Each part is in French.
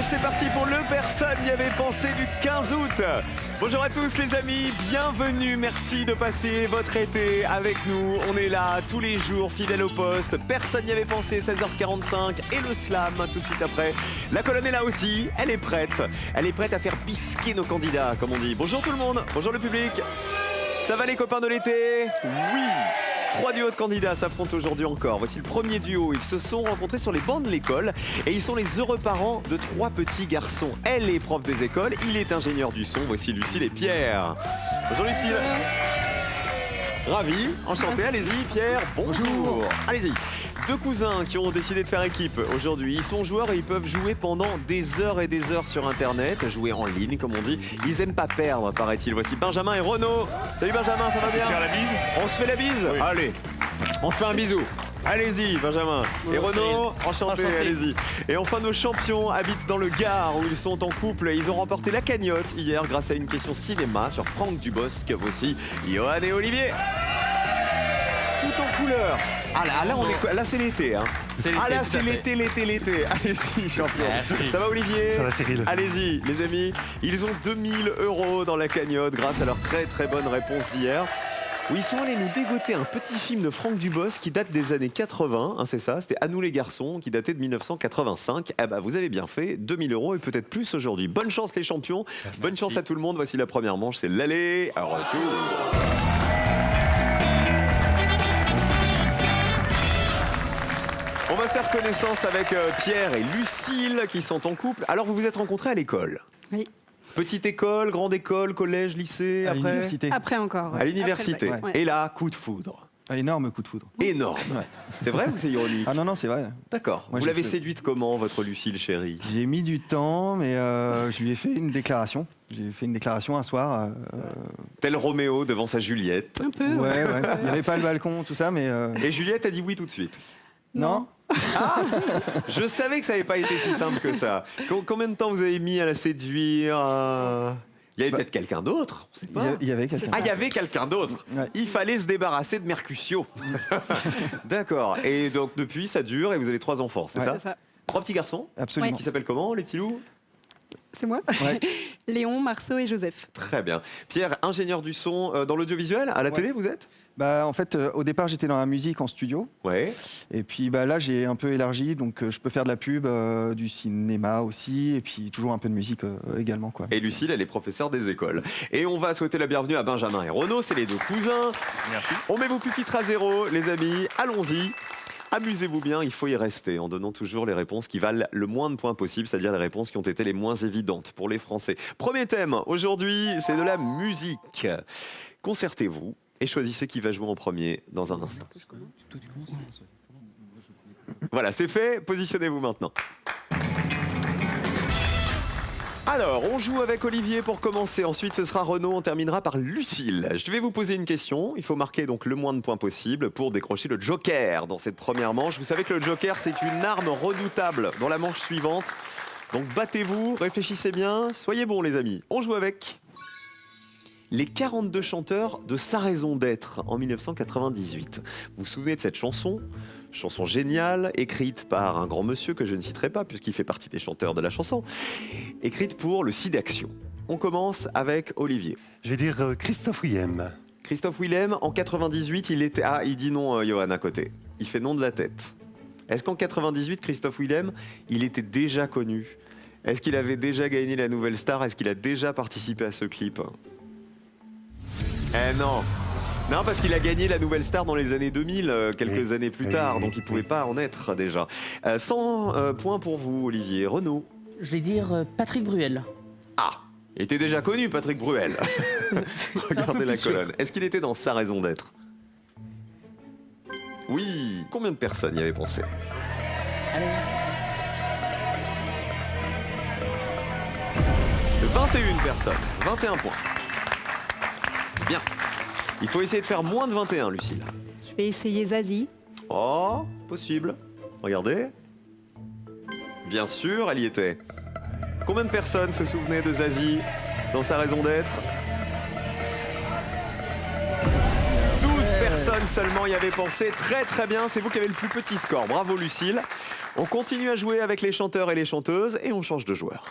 c'est parti pour le Personne n'y avait pensé du 15 août. Bonjour à tous les amis, bienvenue, merci de passer votre été avec nous. On est là tous les jours, fidèles au poste. Personne n'y avait pensé, 16h45 et le slam tout de suite après. La colonne est là aussi, elle est prête. Elle est prête à faire bisquer nos candidats, comme on dit. Bonjour tout le monde, bonjour le public. Ça va les copains de l'été? Oui. 3 duos de candidats s'affrontent aujourd'hui encore. Voici le premier duo. Ils se sont rencontrés sur les bancs de l'école et ils sont les heureux parents de 3 petits garçons. Elle est prof des écoles, il est ingénieur du son. Voici Lucille et Pierre. Bonjour Lucille. Ravi, enchanté. Allez-y Pierre, bonjour. Allez-y. 2 cousins qui ont décidé de faire équipe aujourd'hui. Ils sont joueurs et ils peuvent jouer pendant des heures et des heures sur Internet, jouer en ligne comme on dit. Ils aiment pas perdre, paraît-il. Voici Benjamin et Renaud. Salut Benjamin, ça va bien? Faire la bise? On se fait la bise? Oui. Allez, on se fait un bisou. Allez-y Benjamin. Et Renaud, enchanté, allez-y. Et enfin nos champions habitent dans le Gard où ils sont en couple. Ils ont remporté la cagnotte hier grâce à une question cinéma sur Franck Dubosc. Voici Johan et Olivier. Tout en couleur. Ah là c'est l'été hein. Ah là c'est l'été. Allez-y champion. Merci. Ça va Olivier? Ça va Cyril. Allez-y les amis. Ils ont 2000 € dans la cagnotte grâce à leur très très bonne réponse d'hier. Où ils sont allés nous dégoter un petit film de Franck Dubosc qui date des années 80, hein, c'est ça, c'était À nous les garçons, qui datait de 1985. Eh ben, vous avez bien fait, 2000 € et peut-être plus aujourd'hui. Bonne chance les champions, bonne chance à tout le monde. Voici la première manche, c'est l'aller à retour. On va faire connaissance avec Pierre et Lucille qui sont en couple. Alors vous vous êtes rencontrés à l'école? Oui. Petite école, grande école, collège, lycée, À après? l'université. Après encore. À l'université. Après le bac, ouais. Et là, coup de foudre. Un énorme coup de foudre. Énorme. Ouais. C'est vrai ou c'est ironique? Ah non, c'est vrai. D'accord. Moi, Vous j'ai l'avez fait- séduite comment, votre Lucille chérie? J'ai mis du temps, mais je lui ai fait une déclaration. J'ai fait une déclaration un soir. Tel Roméo devant sa Juliette. Un peu. Ouais. Il n'y avait pas le balcon, tout ça, mais Et Juliette a dit oui tout de suite. non. Je savais que ça n'avait pas été si simple que ça. Combien de temps vous avez mis à la séduire? Il y avait peut-être quelqu'un d'autre, on sait pas. Il y avait quelqu'un. Ah, il y avait quelqu'un d'autre. Ouais. Il fallait se débarrasser de Mercutio. D'accord. Et donc depuis, ça dure et vous avez 3 enfants, c'est Ouais. ça? C'est ça. 3 petits garçons Absolument. qui s'appellent comment, les petits loups? C'est moi. Ouais. Léon, Marceau et Joseph. Très bien. Pierre, ingénieur du son dans l'audiovisuel, à la télé, vous êtes? Bah, en fait, au départ, j'étais dans la musique en studio. Ouais. Et puis bah, là, j'ai un peu élargi. Donc, je peux faire de la pub, du cinéma aussi. Et puis, toujours un peu de musique également, quoi. Et Lucille, elle est professeure des écoles. Et on va souhaiter la bienvenue à Benjamin et Renaud, c'est les 2 cousins. Merci. On met vos pupitres à 0, les amis. Allons-y. Amusez-vous bien, il faut y rester en donnant toujours les réponses qui valent le moins de points possible, c'est-à-dire les réponses qui ont été les moins évidentes pour les Français. Premier thème, aujourd'hui, c'est de la musique. Concertez-vous et choisissez qui va jouer en premier dans un instant. Voilà, c'est fait, positionnez-vous maintenant. Alors, on joue avec Olivier pour commencer. Ensuite, ce sera Renaud. On terminera par Lucille. Je vais vous poser une question. Il faut marquer donc le moins de points possible pour décrocher le joker dans cette première manche. Vous savez que le joker, c'est une arme redoutable dans la manche suivante. Donc, battez-vous, réfléchissez bien. Soyez bons, les amis. On joue avec les 42 chanteurs de Sa raison d'être en 1998. Vous vous souvenez de cette chanson ? Chanson géniale, écrite par un grand monsieur que je ne citerai pas puisqu'il fait partie des chanteurs de la chanson, écrite pour le SIDAction. On commence avec Olivier. Je vais dire Christophe Willem. Christophe Willem, en 98, il était... Ah, il dit non, Johan, à côté. Il fait non de la tête. Est-ce qu'en 98, Christophe Willem, il était déjà connu? Est-ce qu'il avait déjà gagné la Nouvelle Star? Est-ce qu'il a déjà participé à ce clip? Eh non. Non, parce qu'il a gagné la Nouvelle Star dans les années 2000, quelques années plus tard, donc il pouvait pas en être déjà. 100 points pour vous, Olivier. Renaud. Je vais dire Patrick Bruel. Ah, il était déjà connu, Patrick Bruel. Regardez la colonne. Est-ce qu'il était dans Sa raison d'être? Oui. Combien de personnes y avaient pensé? Allez. 21 personnes. 21 points. Bien. Il faut essayer de faire moins de 21, Lucille. Je vais essayer Zazie. Oh, possible. Regardez. Bien sûr, elle y était. Combien de personnes se souvenaient de Zazie dans Sa raison d'être? 12 personnes seulement y avaient pensé. Très très bien, c'est vous qui avez le plus petit score. Bravo Lucille. On continue à jouer avec les chanteurs et les chanteuses et on change de joueur.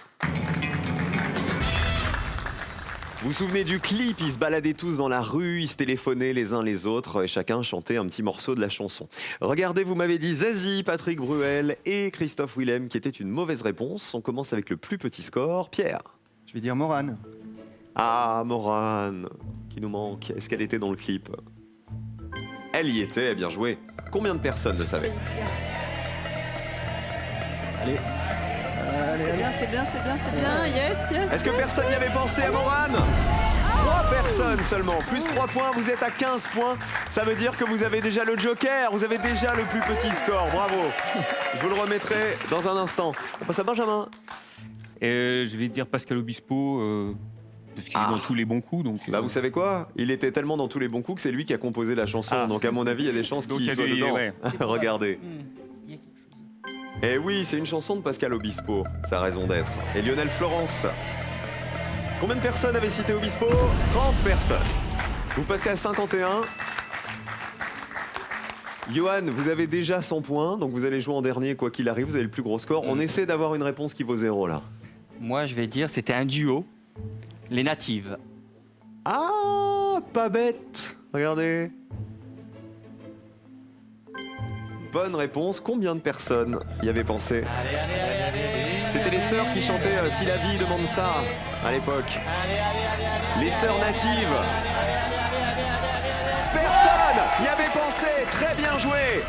Vous vous souvenez du clip? Ils se baladaient tous dans la rue, ils se téléphonaient les uns les autres et chacun chantait un petit morceau de la chanson. Regardez, vous m'avez dit Zazie, Patrick Bruel et Christophe Willem qui était une mauvaise réponse. On commence avec le plus petit score. Pierre. Je vais dire Morane. Ah, Morane, qui nous manque. Est-ce qu'elle était dans le clip? Elle y était, bien joué. Combien de personnes le savaient? Allez. C'est bien, c'est bien, c'est bien, c'est bien. Yes, yes. Est-ce que personne n'y avait pensé à Morane? 3 personnes seulement, plus 3 points, vous êtes à 15 points. Ça veut dire que vous avez déjà le joker, vous avez déjà le plus petit score, bravo. Je vous le remettrai dans un instant. On passe à Benjamin. Je vais dire Pascal Obispo, parce qu'il est dans tous les bons coups. Donc, Bah vous savez quoi? Il était tellement dans tous les bons coups que c'est lui qui a composé la chanson. Ah. Donc à mon avis, il y a des chances Donc, qu'il il y a soit des- dedans. ouais. Regardez. Il y a quelque chose. Eh oui, c'est une chanson de Pascal Obispo, sa raison d'être. Et Lionel Florence. Combien de personnes avaient cité Obispo? 30 personnes. Vous passez à 51. Johan, vous avez déjà 100 points, donc vous allez jouer en dernier quoi qu'il arrive, vous avez le plus gros score. On essaie d'avoir une réponse qui vaut 0 là. Moi, je vais dire c'était un duo. Les Natives. Ah, pas bête. Regardez. Bonne réponse. Combien de personnes y avaient pensé? C'était les sœurs qui chantaient Si la vie demande ça à l'époque. Les sœurs natives. Personne y avait pensé. Très bien joué.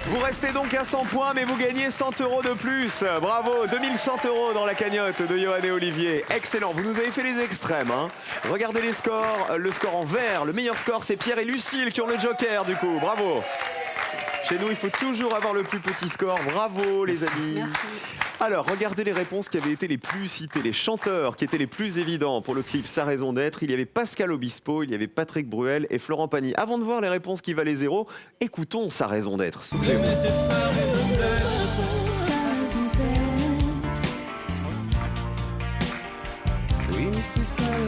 Vous restez donc à 100 points, mais vous gagnez 100 € de plus. Bravo, 2100 € dans la cagnotte de Johan et Olivier. Excellent, vous nous avez fait les extrêmes. Hein. Regardez les scores, le score en vert. Le meilleur score, c'est Pierre et Lucille qui ont le joker du coup. Bravo. Chez nous, il faut toujours avoir le plus petit score. Bravo les amis. Alors, regardez les réponses qui avaient été les plus citées, les chanteurs qui étaient les plus évidents pour le clip Sa raison d'être. Il y avait Pascal Obispo, il y avait Patrick Bruel et Florent Pagny. Avant de voir les réponses qui valaient 0, écoutons Sa raison d'être. Souvenez-vous.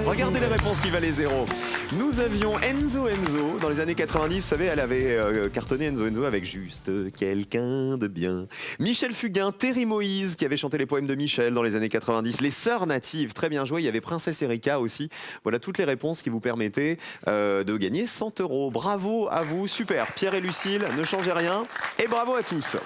Regardez les réponses qui valaient 0. Nous avions Enzo dans les années 90. Vous savez, elle avait cartonné Enzo avec Juste quelqu'un de bien. Michel Fugain, Terry Moïse qui avait chanté les poèmes de Michel dans les années 90. Les Sœurs Natives, très bien joué. Il y avait Princesse Erika aussi. Voilà toutes les réponses qui vous permettaient de gagner 100 €. Bravo à vous, super. Pierre et Lucille, ne changez rien. Et bravo à tous.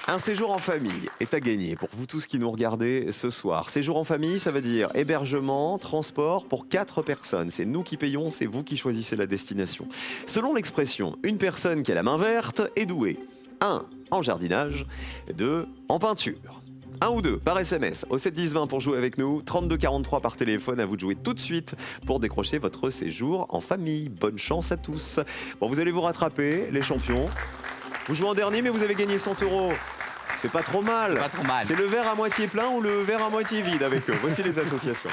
Un séjour en famille est à gagner pour vous tous qui nous regardez ce soir. Séjour en famille, ça veut dire hébergement, transport pour 4 personnes. C'est nous qui payons, c'est vous qui choisissez la destination. Selon l'expression, une personne qui a la main verte est douée. 1. En jardinage, 2. En peinture. 1 ou 2 par SMS au 7 10 20 pour jouer avec nous. 32 43 par téléphone. À vous de jouer tout de suite pour décrocher votre séjour en famille. Bonne chance à tous. Bon, vous allez vous rattraper, les champions. Vous jouez en dernier, mais vous avez gagné 100 €. C'est pas trop mal. Pas trop mal. C'est le verre à moitié plein ou le verre à moitié vide avec eux. Voici les associations.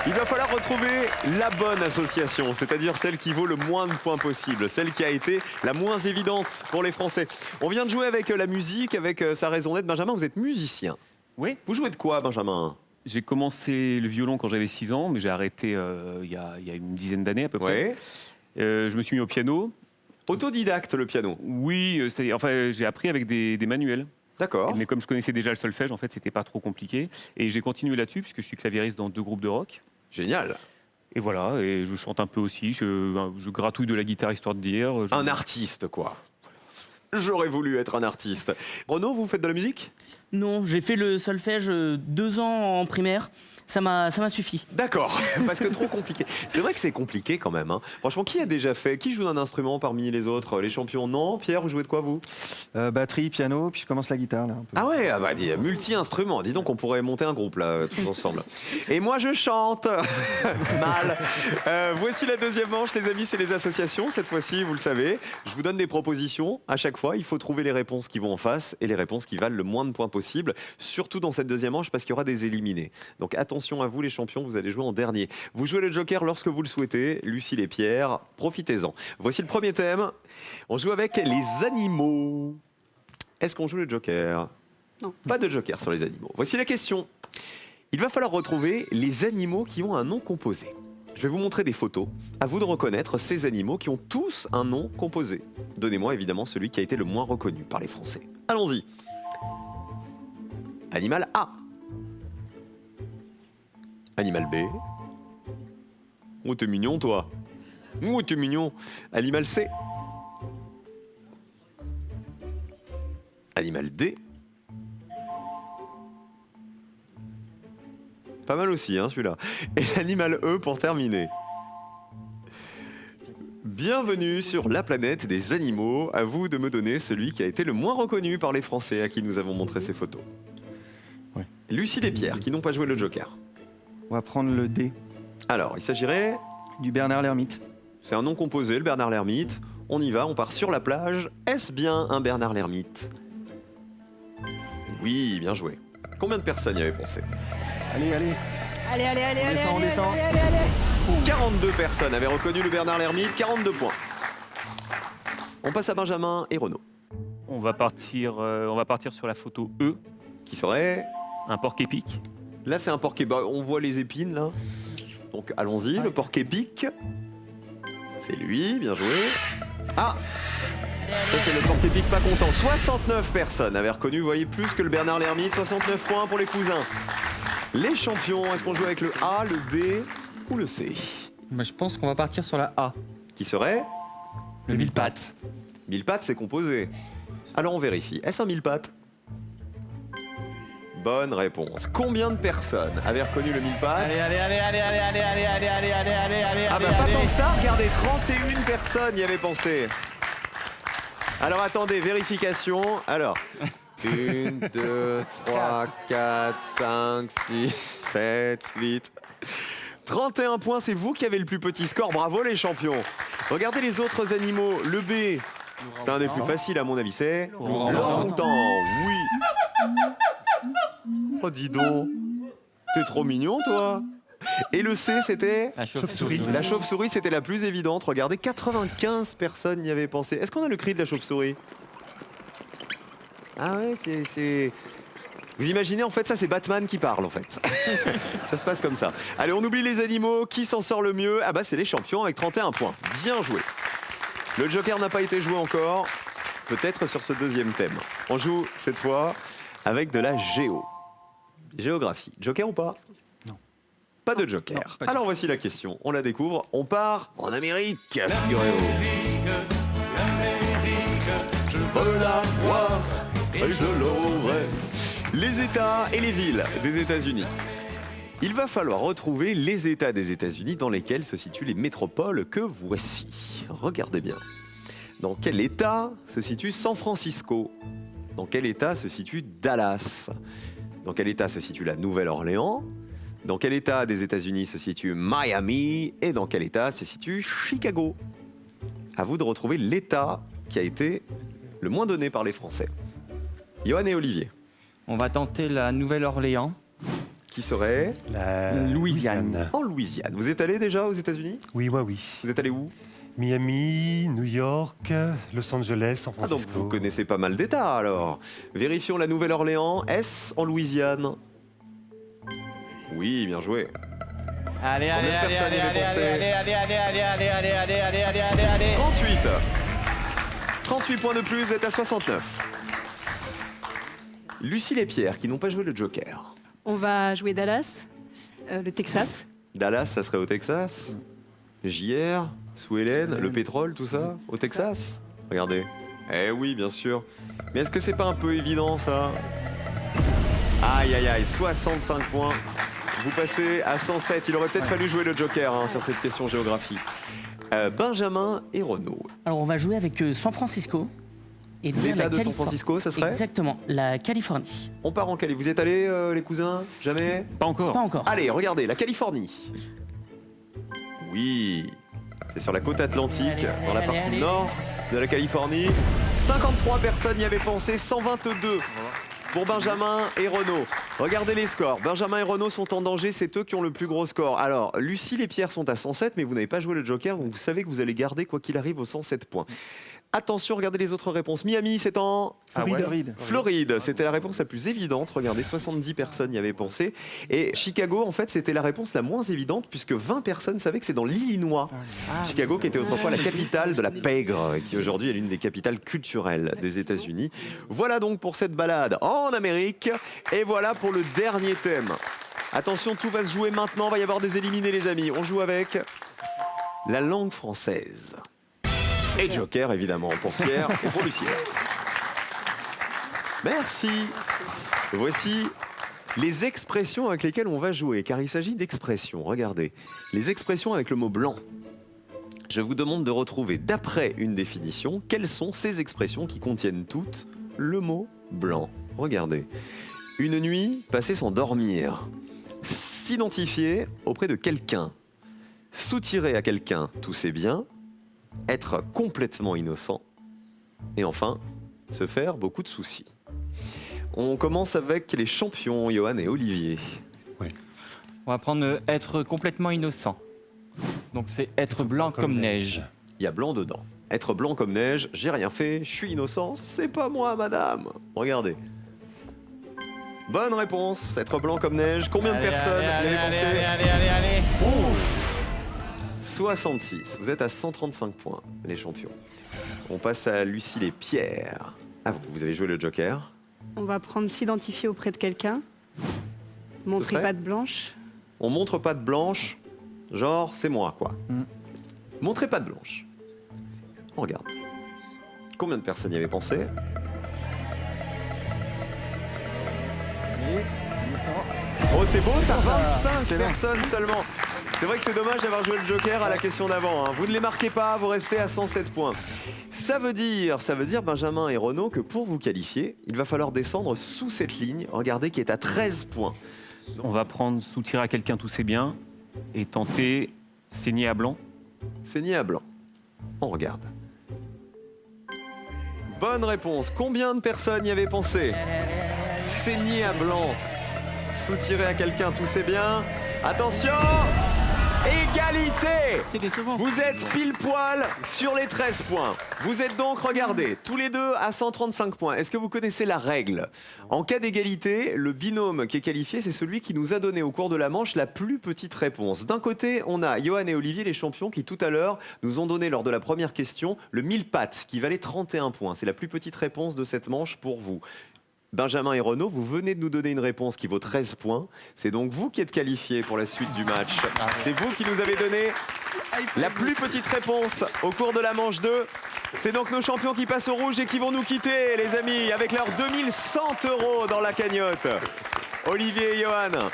Il va falloir retrouver la bonne association, c'est-à-dire celle qui vaut le moins de points possible, celle qui a été la moins évidente pour les Français. On vient de jouer avec la musique, avec Sa raison d'être. Benjamin, vous êtes musicien. Oui, Vous jouez de quoi, Benjamin? j'ai commencé le violon quand j'avais 6 ans, mais j'ai arrêté il y a une dizaine d'années à peu près. Ouais. Je me suis mis au piano. Autodidacte, le piano. Oui, c'est-à-dire, enfin, j'ai appris avec des manuels. D'accord. Mais comme je connaissais déjà le solfège, en fait, c'était pas trop compliqué. Et j'ai continué là-dessus, puisque je suis claviériste dans 2 groupes de rock. Génial. Et voilà, et je chante un peu aussi. Je gratouille de la guitare, histoire de dire. Un artiste, quoi. J'aurais voulu être un artiste. Renaud, vous faites de la musique? Non, j'ai fait le solfège 2 ans en primaire. Ça m'a suffi. D'accord, parce que trop compliqué. C'est vrai que c'est compliqué quand même. Hein. Franchement, qui a déjà fait? Qui joue d'un instrument parmi les autres? Les champions? Non. Pierre, vous jouez de quoi, vous? Batterie, piano, puis je commence la guitare là. Un peu. Ah ouais, ah bah, multi-instruments. Dis donc, on pourrait monter un groupe là, tous ensemble. Et moi, je chante. Mal. Voici la deuxième manche, les amis, c'est les associations. Cette fois-ci, vous le savez, je vous donne des propositions. À chaque fois, il faut trouver les réponses qui vont en face et les réponses qui valent le moins de points possible. Surtout dans cette deuxième manche, parce qu'il y aura des éliminés. Donc attention à vous, les champions, vous allez jouer en dernier. Vous jouez le joker lorsque vous le souhaitez. Lucille et Pierre, profitez-en. Voici le premier thème. On joue avec les animaux. Est-ce qu'on joue le joker? Non. Pas de joker sur les animaux. Voici la question. Il va falloir retrouver les animaux qui ont un nom composé. Je vais vous montrer des photos. À vous de reconnaître ces animaux qui ont tous un nom composé. Donnez-moi évidemment celui qui a été le moins reconnu par les Français. Allons-y. Animal A. Animal B. Oh, t'es mignon, toi. Oh, t'es mignon. Animal C. Animal D. Pas mal aussi, hein, celui-là. Et l'animal E pour terminer. Bienvenue sur la planète des animaux. À vous de me donner celui qui a été le moins reconnu par les Français à qui nous avons montré ces photos. Ouais. Lucille et Pierre, qui n'ont pas joué le Joker. On va prendre le D, Alors, il s'agirait... du Bernard l'Ermite. C'est un nom composé, le Bernard l'Ermite. On y va, on part sur la plage. Est-ce bien un Bernard l'Ermite? Oui, bien joué. Combien de personnes y avaient pensé? Allez, allez. Allez, allez, allez, On allez, descend, on allez, descend. allez, allez, allez. 42 personnes avaient reconnu le Bernard l'Ermite, 42 points. On passe à Benjamin et Renaud. On va partir sur la photo E, Qui serait... un porc épic. Là, c'est un porc épic. On voit les épines, là. Donc, allons-y, le porc épic. C'est lui, bien joué. Ah! Ça, c'est le porc épic pas content. 69 personnes avaient reconnu, vous voyez, plus que le Bernard l'Ermite. 69 points pour les cousins. Les champions, est-ce qu'on joue avec le A, le B ou le C? Bah, je pense qu'on va partir sur la A. Qui serait? Le mille-pattes. Mille pattes, c'est composé. Alors, on vérifie. Est-ce un mille pattes? Bonne réponse. Combien de personnes avaient reconnu le mille pattes? Allez, allez, allez, allez, allez, allez, allez, allez, allez, allez, allez, allez, Ah bah pas tant que ça, regardez, 31 personnes y avaient pensé. Alors attendez, vérification. Alors, 1, 2, 3, 4, 5, 6, 7, 8... 31 points, c'est vous qui avez le plus petit score. Bravo les champions. Regardez les autres animaux. Le B, c'est un des plus faciles à mon avis, c'est l'orang-outan. Oui. Oh dis donc, t'es trop mignon toi. Et le C, c'était La chauve-souris. la chauve-souris, c'était la plus évidente. Regardez, 95 personnes y avaient pensé. Est-ce qu'on a le cri de la chauve-souris? Ah ouais, c'est... Vous imaginez, en fait, ça, c'est Batman qui parle, en fait. Ça se passe comme ça. Allez, on oublie les animaux. Qui s'en sort le mieux? Ah bah, c'est les champions avec 31 points. Bien joué. Le Joker n'a pas été joué encore. Peut-être sur ce deuxième thème. On joue, cette fois, avec de la géographie. Joker ou pas? Non. Pas de Joker. Non, pas du Alors, voici la question. On la découvre. On part en Amérique, figurez-vous. Je veux la voir et je l'aurai. Les États et les villes des États-Unis. Il va falloir retrouver les États des États-Unis dans lesquels se situent les métropoles que voici. Regardez bien. Dans quel État se situe San Francisco? Dans quel État se situe Dallas? Dans quel État se situe la Nouvelle-Orléans? Dans quel État des États-Unis se situe Miami? Et dans quel État se situe Chicago? À vous de retrouver l'État qui a été le moins donné par les Français. Johan et Olivier. On va tenter la Nouvelle-Orléans. Qui serait La Louisiane. en Louisiane. Vous êtes allé déjà aux États-Unis? Oui, moi, oui. Vous êtes allé où? Miami, New York, Los Angeles, San Ah donc Francisco. vous connaissez pas mal d'États alors. Vérifions la Nouvelle-Orléans. Est-ce en Louisiane? Oui, bien joué. Allez, Combien de personnes y avaient pensé? allez, allez, allez, allez, allez, allez, allez, allez, allez, allez, allez. 38. 38 points de plus, vous êtes à 69. Lucille et Pierre qui n'ont pas joué le Joker. On va jouer Dallas, le Texas. Dallas, ça serait au Texas. JR, Sue Ellen, le pétrole, tout ça, au Texas. Regardez. Eh oui, bien sûr. Mais est-ce que c'est pas un peu évident ça? Aïe aïe aïe, 65 points. Vous passez à 107. Il aurait peut-être fallu jouer le Joker hein, sur cette question géographie. Benjamin et Renaud. Alors on va jouer avec San Francisco. Et dire L'État la de San Californie. Francisco, ça serait? Exactement, la Californie. On part en Californie. Vous êtes allés, les cousins? Jamais? Pas encore. Pas encore. Allez, regardez, la Californie. Oui, c'est sur la côte atlantique, Allez, allez, dans la allez, partie allez. nord de la Californie. 53 personnes y avaient pensé, 122 pour Benjamin et Renaud. Regardez les scores. Benjamin et Renaud sont en danger, c'est eux qui ont le plus gros score. Alors, Lucille et Pierre sont à 107, mais vous n'avez pas joué le Joker, donc vous savez que vous allez garder, quoi qu'il arrive, aux 107 points. Attention, regardez les autres réponses. Miami, c'est en Floride. Floride. C'était la réponse la plus évidente. Regardez, 70 personnes y avaient pensé. Et Chicago, en fait, c'était la réponse la moins évidente puisque 20 personnes savaient que c'est dans l'Illinois. Chicago, qui était autrefois la capitale de la pègre, et qui aujourd'hui est l'une des capitales culturelles des États-Unis. Voilà donc pour cette balade en Amérique. Et voilà pour le dernier thème. Attention, tout va se jouer maintenant. Il va y avoir des éliminés, les amis. On joue avec la langue française. Et Joker, évidemment, pour Pierre et pour Lucien. Merci. Voici les expressions avec lesquelles on va jouer, car il s'agit d'expressions. Regardez, les expressions avec le mot blanc. Je vous demande de retrouver, d'après une définition, quelles sont ces expressions qui contiennent toutes le mot blanc. Regardez. Une nuit passée sans dormir. S'identifier auprès de quelqu'un. Soutirer à quelqu'un tous ses biens. Être complètement innocent. Et enfin, se faire beaucoup de soucis. On commence avec les champions, Johan et Olivier. On va prendre être complètement innocent. Donc c'est être blanc comme neige. Il y a blanc dedans. Être blanc comme neige, j'ai rien fait, je suis innocent, c'est pas moi, madame. Regardez. Bonne réponse, être blanc comme neige. Combien de personnes y avaient pensé? Allez. Ouf 66. Vous êtes à 135 points, les champions. On passe à Lucille et Pierre. Ah, vous avez joué le Joker. On va prendre s'identifier auprès de quelqu'un. Montrer serait patte blanche. On montre pas de blanche, genre c'est moi, quoi. Mm. Montrez pas de blanche. On regarde. Combien de personnes y avaient pensé? Allez, descend. Oh, c'est beau, ça, Ça, 25 c'est bien. personnes seulement. C'est vrai que c'est dommage d'avoir joué le Joker à la question d'avant. Hein. Vous ne les marquez pas, vous restez à 107 points. Ça veut dire, Benjamin et Renaud, que pour vous qualifier, il va falloir descendre sous cette ligne. Regardez, qui est à 13 points. On va prendre soutirer à quelqu'un tous ses biens et tenter saigner à blanc. Saigner à blanc. On regarde. Bonne réponse. Combien de personnes y avaient pensé? Saigner à blanc. Soutirer à quelqu'un tous ses biens. Attention! Égalité! C'est décevant. Vous êtes pile poil sur les 13 points. Vous êtes donc, regardez, tous les deux à 135 points. Est-ce que vous connaissez la règle? En cas d'égalité, le binôme qui est qualifié, c'est celui qui nous a donné au cours de la manche la plus petite réponse. D'un côté, on a Johan et Olivier, les champions, qui tout à l'heure nous ont donné lors de la première question le 1000 pattes, qui valait 31 points. C'est la plus petite réponse de cette manche pour vous. Benjamin et Renaud, vous venez de nous donner une réponse qui vaut 13 points. C'est donc vous qui êtes qualifiés pour la suite du match. C'est vous qui nous avez donné la plus petite réponse au cours de la manche 2. C'est donc nos champions qui passent au rouge et qui vont nous quitter, les amis, avec leurs 2100 € dans la cagnotte. Olivier et Johan.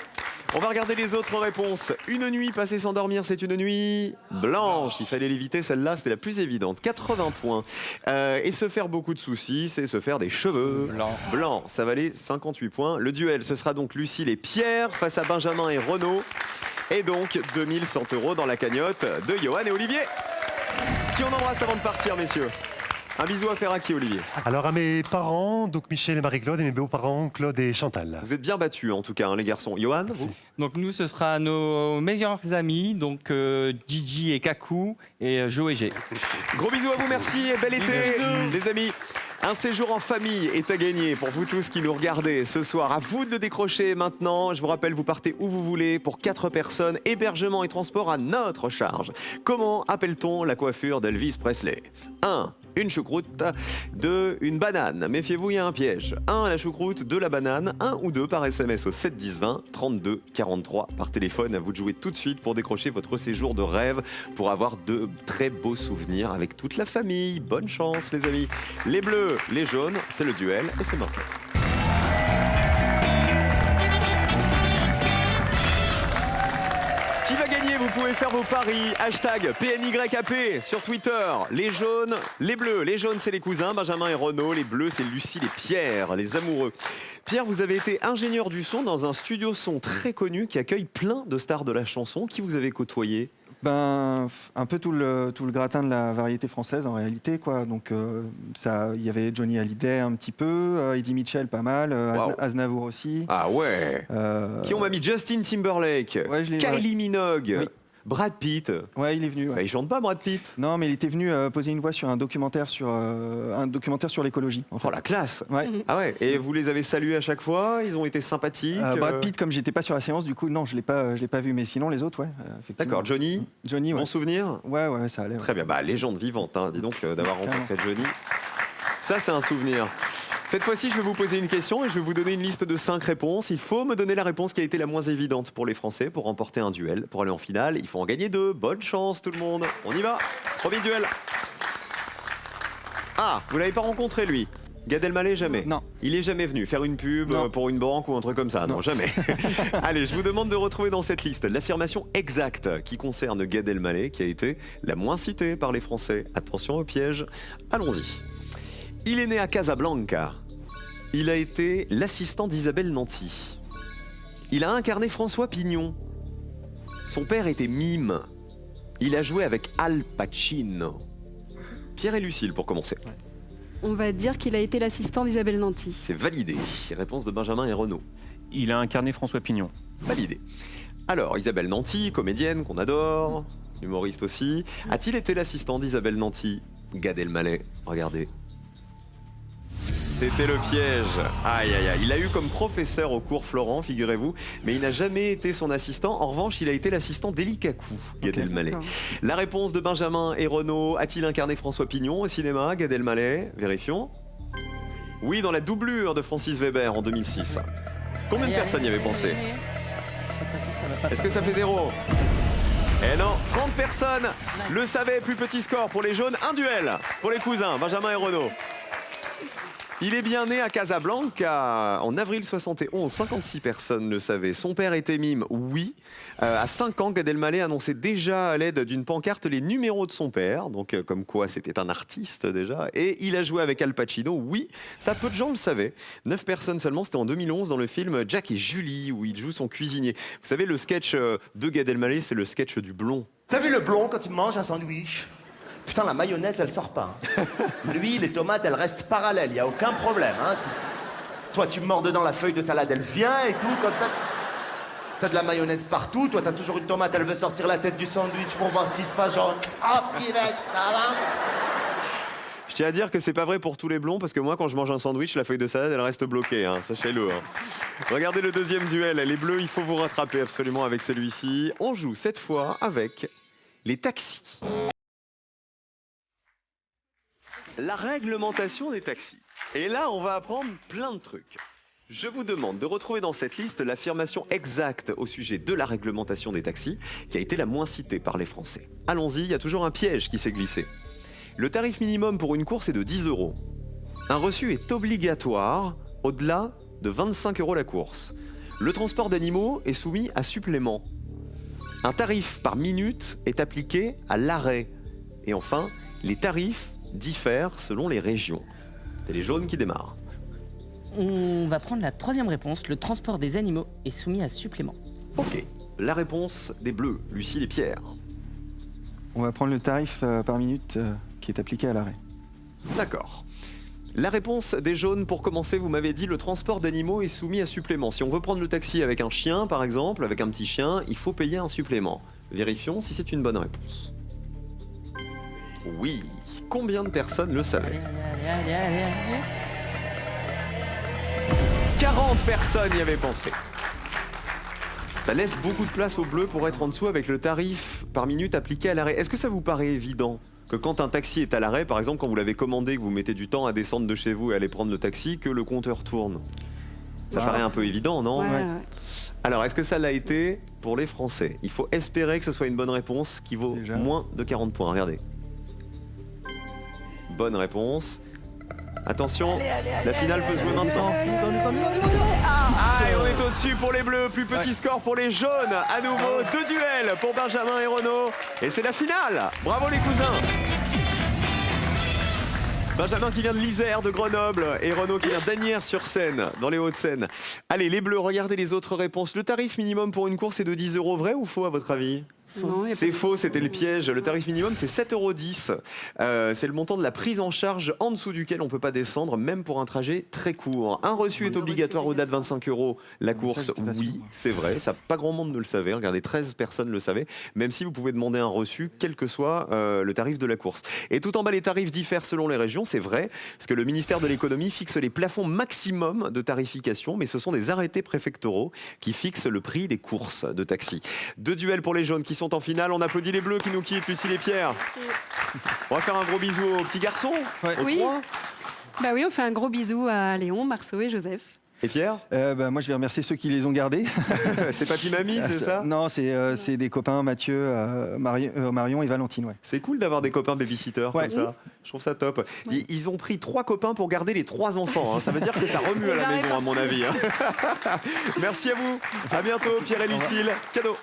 On va regarder les autres réponses. Une nuit passée sans dormir, c'est une nuit blanche. Il fallait l'éviter, celle-là, c'était la plus évidente. 80 points. Et se faire beaucoup de soucis, c'est se faire des cheveux blancs. Ça valait 58 points. Le duel, ce sera donc Lucille et Pierre face à Benjamin et Renaud. Et donc 2100 € dans la cagnotte de Johan et Olivier. Qui on embrasse avant de partir, messieurs? Un bisou à faire à qui, Olivier? Alors à mes parents, donc Michel et Marie-Claude, et mes beaux-parents, Claude et Chantal. Vous êtes bien battus, en tout cas, hein, les garçons. Johan, vous? Donc nous, ce sera nos meilleurs amis, donc Gigi et Kakou et Joe et G. Gros bisous à vous, merci et bel été, les amis. Un séjour en famille est à gagner pour vous tous qui nous regardez ce soir. À vous de le décrocher maintenant. Je vous rappelle, vous partez où vous voulez pour 4 personnes, hébergement et transport à notre charge. Comment appelle-t-on la coiffure d'Elvis Presley? 1. Une choucroute. 2. Une banane. Méfiez-vous, il y a un piège. 1. La choucroute, 2. La banane. 1 ou 2 par SMS au 7 10 20 32 43 par téléphone. À vous de jouer tout de suite pour décrocher votre séjour de rêve pour avoir de très beaux souvenirs avec toute la famille. Bonne chance, les amis. Les bleus, les jaunes, c'est le duel et c'est maintenant. Qui va gagner? Vous pouvez faire vos paris. Hashtag PNYAP sur Twitter. Les jaunes, les bleus. Les jaunes, c'est les cousins, Benjamin et Renaud. Les bleus, c'est Lucille et Pierre, les amoureux. Pierre, vous avez été ingénieur du son dans un studio son très connu qui accueille plein de stars de la chanson. Qui vous avez côtoyé? Ben, un peu tout le gratin de la variété française en réalité, quoi. Donc il y avait Johnny Hallyday un petit peu, Eddie Mitchell pas mal, Wow. Aznavour aussi. Ah ouais. Qui on m'a mis? Justin Timberlake, Ouais, je l'ai- Kylie Minogue. Oui. Brad Pitt. Ouais, il est venu. Ouais. Bah, il chante pas, Brad Pitt. Non, mais il était venu poser une voix sur un documentaire sur l'écologie. En fait. Oh, la classe. Ouais. Ah ouais. Et vous les avez salués à chaque fois? Ils ont été sympathiques? Brad Pitt, comme j'étais pas sur la séance, du coup, non, je l'ai pas vu. Mais sinon, les autres, ouais. Effectivement. D'accord. Johnny? Johnny, ouais. Bon souvenir? Ouais, ça allait. Ouais. Très bien. Bah, légende vivante, hein. Dis donc, d'avoir rencontré Johnny. Ça, c'est un souvenir. Cette fois-ci, je vais vous poser une question et je vais vous donner une liste de 5 réponses. Il faut me donner la réponse qui a été la moins évidente pour les Français pour remporter un duel. Pour aller en finale, il faut en gagner 2. Bonne chance tout le monde. On y va. Premier duel. Ah, vous l'avez pas rencontré lui? Gad Elmaleh, jamais? Non. Il est jamais venu faire une pub pour une banque ou un truc comme ça? Non, jamais. Allez, je vous demande de retrouver dans cette liste l'affirmation exacte qui concerne Gad Elmaleh, qui a été la moins citée par les Français. Attention au piège. Allons-y. Il est né à Casablanca. Il a été l'assistant d'Isabelle Nanty. Il a incarné François Pignon. Son père était mime. Il a joué avec Al Pacino. Pierre et Lucille pour commencer. On va dire qu'il a été l'assistant d'Isabelle Nanty. C'est validé. Réponse de Benjamin et Renaud. Il a incarné François Pignon. Validé. Alors, Isabelle Nanty, comédienne qu'on adore, humoriste aussi. A-t-il été l'assistant d'Isabelle Nanty? Gad Elmaleh, regardez. C'était le piège. Aïe, aïe, aïe. Il a eu comme professeur au cours Florent, figurez-vous, mais il n'a jamais été son assistant. En revanche, il a été l'assistant d'Élie Kakou, Gad Elmaleh. La réponse de Benjamin et Renaud. A-t-il incarné François Pignon au cinéma, Gad Elmaleh? Vérifions. Oui, dans la doublure de Francis Weber en 2006. Combien de personnes y avaient pensé? Est-ce que ça fait 0? Eh non, 30 personnes le savaient. Plus petit score pour les jaunes. Un duel pour les cousins, Benjamin et Renaud. Il est bien né à Casablanca en avril 71. 56 personnes le savaient. Son père était mime, oui. À 5 ans, Gad Elmaleh annonçait déjà à l'aide d'une pancarte les numéros de son père. Donc, comme quoi, c'était un artiste déjà. Et il a joué avec Al Pacino, oui. Ça, peu de gens le savaient. 9 personnes seulement. C'était en 2011 dans le film Jack et Julie, où il joue son cuisinier. Vous savez, le sketch de Gad Elmaleh, c'est le sketch du blond. T'as vu le blond quand il mange un sandwich? Putain, la mayonnaise, elle sort pas. Hein. Lui, les tomates, elles restent parallèles, y a aucun problème. Hein. Toi, tu mords dedans la feuille de salade, elle vient et tout, comme ça. T'as de la mayonnaise partout, toi, t'as toujours une tomate, elle veut sortir la tête du sandwich pour voir ce qui se passe, genre... Hop, ça va? Je tiens à dire que c'est pas vrai pour tous les blonds, parce que moi, quand je mange un sandwich, la feuille de salade, elle reste bloquée, hein, sachez-le. Hein. Regardez le deuxième duel, les bleus, il faut vous rattraper absolument avec celui-ci. On joue cette fois avec les taxis. La réglementation des taxis. Et là, on va apprendre plein de trucs. Je vous demande de retrouver dans cette liste l'affirmation exacte au sujet de la réglementation des taxis, qui a été la moins citée par les Français. Allons-y, il y a toujours un piège qui s'est glissé. Le tarif minimum pour une course est de 10 €. Un reçu est obligatoire au-delà de 25 € la course. Le transport d'animaux est soumis à supplément. Un tarif par minute est appliqué à l'arrêt. Et enfin, les tarifs diffèrent selon les régions. C'est les jaunes qui démarrent. On va prendre la troisième réponse. Le transport des animaux est soumis à supplément. Ok. La réponse des bleus, Lucille et Pierre. On va prendre le tarif par minute qui est appliqué à l'arrêt. D'accord. La réponse des jaunes, pour commencer, vous m'avez dit le transport d'animaux est soumis à supplément. Si on veut prendre le taxi avec un chien, par exemple, avec un petit chien, il faut payer un supplément. Vérifions si c'est une bonne réponse. Oui. Combien de personnes le savaient? 40 personnes y avaient pensé. Ça laisse beaucoup de place aux bleus pour être en dessous avec le tarif par minute appliqué à l'arrêt. Est-ce que ça vous paraît évident que quand un taxi est à l'arrêt, par exemple quand vous l'avez commandé, que vous mettez du temps à descendre de chez vous et aller prendre le taxi, que le compteur tourne? Ça paraît un peu évident, non? Ouais. Alors, est-ce que ça l'a été pour les Français? Il faut espérer que ce soit une bonne réponse qui vaut Déjà. moins de 40 points. Regardez. Bonne réponse. Attention, la finale peut se jouer maintenant. Ah, et on est au-dessus pour les bleus, plus petit score pour les jaunes. À nouveau, 2 duels pour Benjamin et Renaud. Et c'est la finale. Bravo les cousins. Benjamin qui vient de l'Isère, de Grenoble, et Renaud qui vient d'Asnières-sur-Seine, dans les Hauts-de-Seine. Allez, les bleus, regardez les autres réponses. Le tarif minimum pour une course est de 10 € vrai ou faux à votre avis? Non, y a pas C'est de- faux, c'était le piège. Le tarif minimum, c'est 7,10 €. C'est le montant de la prise en charge en dessous duquel on ne peut pas descendre, même pour un trajet très court. Un reçu est obligatoire au-delà de 25 € la course. Ça, c'est pas Oui, sûr. c'est vrai. Ça, pas grand monde ne le savait. Regardez, 13 personnes le savaient. Même si vous pouvez demander un reçu, quel que soit le tarif de la course. Et tout en bas, les tarifs diffèrent selon les régions. C'est vrai, parce que le ministère de l'économie fixe les plafonds maximum de tarification, mais ce sont des arrêtés préfectoraux qui fixent le prix des courses de taxi. 2 duels pour les jaunes qui sont en finale. On applaudit les bleus qui nous quittent, Lucille et Pierre. On va faire un gros bisou aux petits garçons. Ouais. Aux Oui. 3. Bah oui, on fait un gros bisou à Léon, Marceau et Joseph. Et Pierre, Moi, je vais remercier ceux qui les ont gardés. c'est papy mamie, c'est ça? Non, c'est des copains, Mathieu, Marion et Valentine. Ouais. C'est cool d'avoir des copains babysitters Ouais. comme ça. Je trouve ça top. Ils ont pris 3 copains pour garder les 3 enfants. Hein. Ça veut dire que ça remue à la Les maison, à mon avis. Hein. Merci à vous. À bientôt, Pierre et Lucille. Cadeau.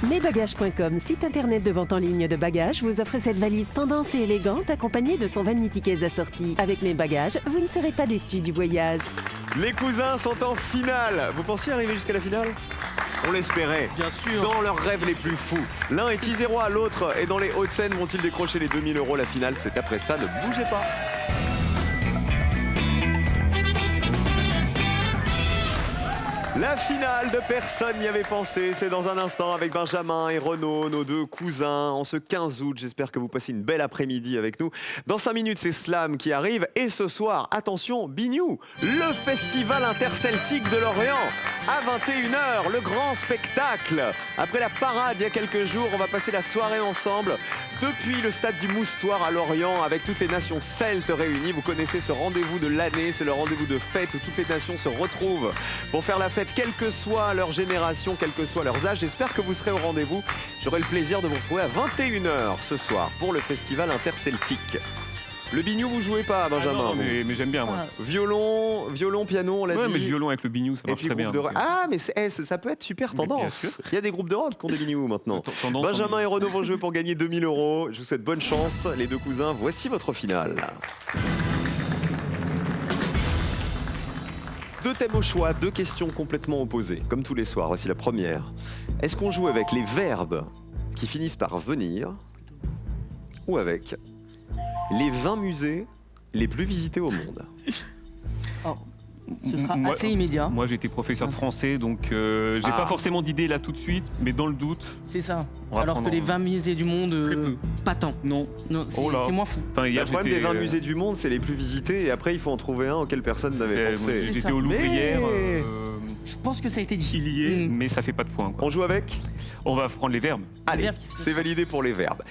Mesbagages.com, site internet de vente en ligne de bagages, vous offre cette valise tendance et élégante accompagnée de son vanity case assorti. Avec mes bagages, vous ne serez pas déçus du voyage. Les cousins sont en finale. Vous pensiez arriver jusqu'à la finale? On l'espérait. Bien sûr. Dans leurs rêves les plus fous. L'un est Isérois, l'autre est dans les Hauts-de-Seine. Vont-ils décrocher les 2000 €? La finale, c'est après ça. Ne bougez pas. La finale de Personne n'y avait pensé, c'est dans un instant avec Benjamin et Renaud, nos 2 cousins, en ce 15 août. J'espère que vous passez une belle après-midi avec nous. Dans 5 minutes, c'est Slam qui arrive. Et ce soir, attention, Bignou, le festival interceltique de Lorient. À 21 h, le grand spectacle. Après la parade il y a quelques jours, on va passer la soirée ensemble. Depuis le stade du Moustoir à Lorient, avec toutes les nations celtes réunies. Vous connaissez ce rendez-vous de l'année, c'est le rendez-vous de fête où toutes les nations se retrouvent pour faire la fête, quelle que soit leur génération, quels que soient leurs âges. J'espère que vous serez au rendez-vous. J'aurai le plaisir de vous retrouver à 21 h ce soir pour le festival interceltique. Le bignou, vous jouez pas, Benjamin? Ah non, vous mais j'aime bien, moi. Violon, piano, on l'a Ouais, dit. mais le violon avec le bignou, ça Et marche puis très bien. groupe de rock. donc, Ah, mais ça peut être super Mais bien tendance. sûr. Il y a des groupes de rock qui ont des bignous maintenant. tendance, Benjamin et Renaud vont jouer pour gagner 2000 €. Je vous souhaite bonne chance, les 2 cousins. Voici votre finale. 2 thèmes au choix, 2 questions complètement opposées, comme tous les soirs. Voici la première. Est-ce qu'on joue avec les verbes qui finissent par venir ou avec les 20 musées les plus visités au monde? Ce sera Moi- assez immédiat. Moi, j'ai été professeur de français, donc j'ai Ah. pas forcément d'idée là tout de suite, mais dans le doute, C'est ça. On va Alors que prendre les un- 20 musées du monde, Très peu. pas tant. non. Non, c'est Oh là. c'est moins fou. Enfin, Le hier, problème des j'étais, 20 musées du monde, c'est les plus visités, et après, il faut en trouver un auquel personne n'avait moi, pensé. C'est J'étais ça. au Louvre Mais- hier. Je pense que ça a été dit. Il y est, Mm. mais ça fait pas de points. Quoi. On joue avec? On va prendre les verbes. Allez, verbes. c'est validé pour les verbes.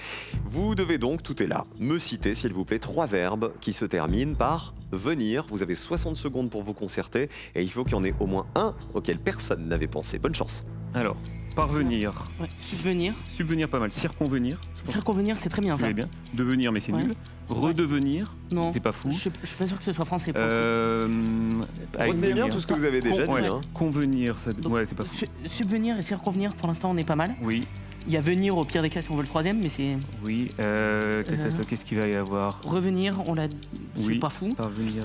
Vous devez donc, tout est là, me citer, s'il vous plaît, 3 verbes qui se terminent par venir. Vous avez 60 secondes pour vous concerter et il faut qu'il y en ait au moins un auquel personne n'avait pensé. Bonne chance. Alors, parvenir, Ouais. Subvenir. subvenir pas mal, circonvenir, Circonvenir, c'est très bien vous ça. savez bien, devenir mais c'est Ouais. nul, redevenir, Non. c'est pas fou. Je suis pas sûr que ce soit français. pour le coup. Avec Retenez bien venir. tout ce que vous avez déjà dit. Ouais. hein. Convenir, ça... Donc, ouais, c'est pas fou. Subvenir et circonvenir, pour l'instant, on est pas mal. Oui, Il y a venir au pire des cas si on veut le troisième, mais c'est oui. Qu'est-ce qu'il va y avoir? revenir, on l'a. C'est Oui. pas fou. Parvenir.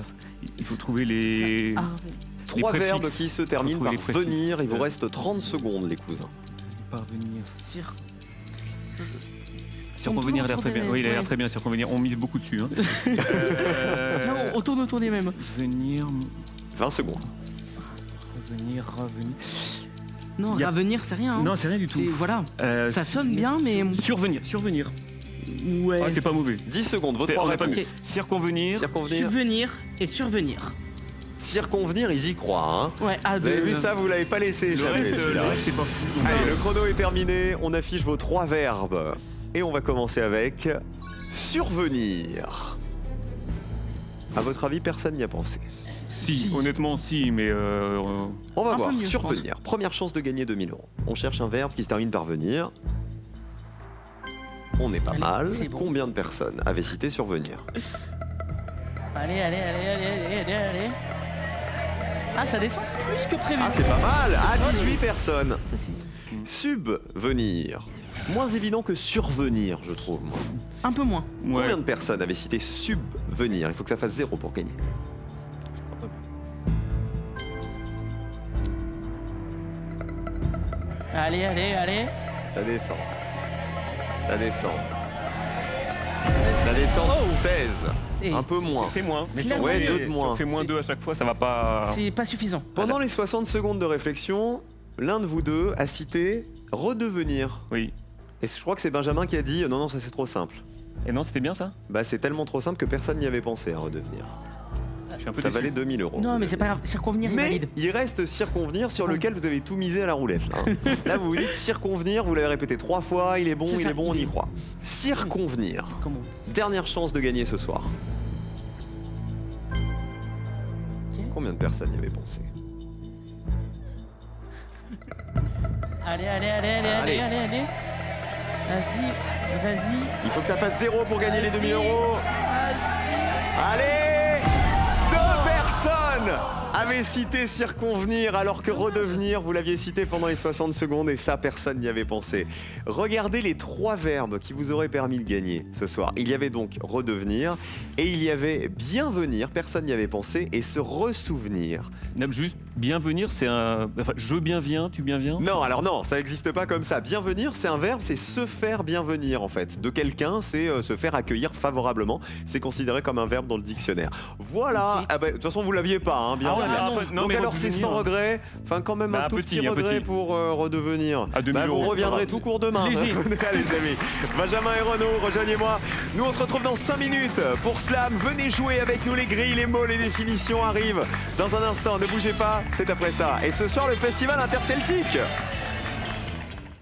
Il faut trouver les. Ah, 3 préfixes. verbes qui se terminent Faut par trouver les préfixes. venir. Il vous reste 30 secondes, les cousins. Parvenir. cir- Circonvenir a l'air très bien. Oui, il a l'air Ouais. très bien, circonvenir. On mise beaucoup dessus. Hein. Non, on tourne autour des mêmes. Venir, 20 secondes. revenir, revenir. Non, Il y a- ravenir, c'est rien. hein. Non, c'est rien du tout. C'est- Voilà. Ça sonne subvenir, bien, mais- Survenir, survenir. Ouais. Ah, c'est pas mauvais. 10 secondes, vos C'est- 3 on n'a pas réponses. mis. Circonvenir. Circonvenir. Subvenir et survenir. Circonvenir, ils y croient. Hein. Ouais, à Vous avez deux. vu ça, vous l'avez pas laissé Le échapper, reste, celui-là. c'est pas fou. Donc, Allez, le chrono est terminé. On affiche vos 3 verbes. Et on va commencer avec survenir. À votre avis, personne n'y a pensé. Si, honnêtement, si, mais. On va Un peu voir. mieux, je Survenir. Première chance de gagner 2000 €. On cherche un verbe qui se termine par venir. On est pas Allez, mal. c'est bon. Combien de personnes avaient cité survenir? Allez, allez, allez, allez, allez, allez, allez. Ah, ça descend plus que prévu. Ah, c'est pas mal. À 18 personnes. Ça, c'est Subvenir. Moins évident que survenir, je trouve, moi. un peu moins. ouais. Combien de personnes avaient cité subvenir? Il faut que ça fasse 0 pour gagner. Allez, allez, allez. Ça descend. Ça descend. Ça descend de 16. Et Un peu moins. C'est moins. Mais clairement, Ouais, mieux. 2 de Si moins. on fait moins 2 à chaque fois, ça va pas. C'est pas suffisant. Pendant les 60 secondes de réflexion, l'un de vous deux a cité redevenir. Oui. Et je crois que c'est Benjamin qui a dit non, ça c'est trop simple. Et non, c'était bien ça. Bah c'est tellement trop simple que personne n'y avait pensé à redevenir. Je suis un peu Ça déçu. valait 2000 €. Non, mais c'est pas grave. Circonvenir, il Mais valide. il reste circonvenir sur lequel vous avez tout misé à la roulette. Là, hein. Là, vous vous dites circonvenir, vous l'avez répété 3 fois, il est bon, C'est il ça, est bon, on il y est- croit. Circonvenir. Comment? Dernière chance de gagner ce soir. Ok. Combien de personnes y avaient pensé? Allez. Allez. Vas-y. Il faut que ça fasse 0 pour gagner les 2000 €. Vas-y. Allez! 2 personnes avaient cité circonvenir alors que redevenir, vous l'aviez cité pendant les 60 secondes et ça, personne n'y avait pensé. Regardez les 3 verbes qui vous auraient permis de gagner ce soir. Il y avait donc redevenir et il y avait bienvenir, personne n'y avait pensé, et se ressouvenir. Non, juste bienvenir, c'est un. Enfin, je bien viens, tu bien viens. Non, alors non, ça n'existe pas comme ça. Bienvenir, c'est un verbe, c'est se faire bienvenir en fait. De quelqu'un, c'est se faire accueillir favorablement. C'est considéré comme un verbe dans le dictionnaire. Voilà. Ok. Ah bah, de toute façon, vous l'aviez pas, hein, bien. Ah ouais, Ah, un non. peu- non, Donc mais alors c'est redevenir. sans regret, enfin quand même Bah, un un tout petit, petit un regret petit. pour redevenir. À 2000 vous €, reviendrez ça va. tout court demain. Léger. Allez les amis, Benjamin et Renaud, rejoignez-moi. Nous on se retrouve dans 5 minutes pour Slam. Venez jouer avec nous, les grilles, les mots, les définitions arrivent dans un instant. Ne bougez pas, c'est après ça. Et ce soir le festival interceltique.